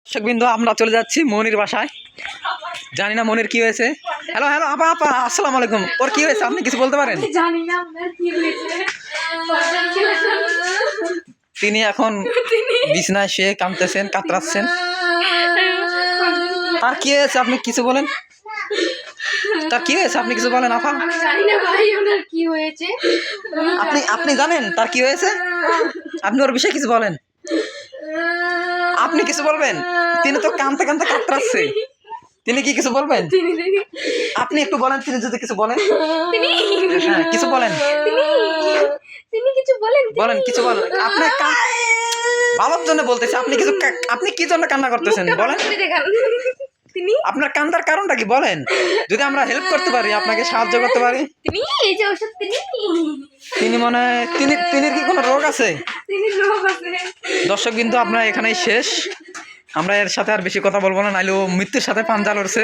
দর্শকবৃন্দ, আমরা চলে যাচ্ছি মনির বাসায়। জানি না মনির কি হয়েছে। হ্যালো হ্যালো আপা আপা, আসসালামু আলাইকুম। ওর কি হয়েছে আপনি কিছু বলতে পারেন? জানি না আপনার কি হয়েছে। তিনি এখন বিছনায় শুয়ে কাঁদতেছেন, কাতরাচ্ছেন। তার কি হয়েছে আপনি কিছু বলেন। তার কি হয়েছে আপনি কিছু বলেন আপা। আমি জানি না ভাই ওনার কি হয়েছে। আপনি জানেন তার কি হয়েছে? আপনি ওর বিষয়ে কিছু বলেন। আপনি কিছু বলবেন? তিনি তো কাঁদতে কাঁদতে কাতরাচ্ছে। তিনি কি কিছু বলবেন? আপনি একটু বলেন, তিনি যদি কিছু বলেন। হ্যাঁ, কিছু বলেন। তিনি কিছু বলেন। বলেন, কিছু বলেন। আপনি ভালোর জন্য বলতেছি। আপনি কি জন্য কান্না করতেছেন বলেন। আপনার কান্দার কারণটা কি বলেন, যদি আমরা হেল্প করতে পারি, আপনাকে সাহায্য করতে পারি। তিনি এই যে ওষুধ তিনি মনে হয় তিনির কি কোনো রোগ আছে? দর্শক কিন্তু আপনার এখানেই শেষ। আমরা এর সাথে আর বেশি কথা বলবো না, নাইলে ও মৃত্যুর সাথে পাঞ্জা লড়ছে।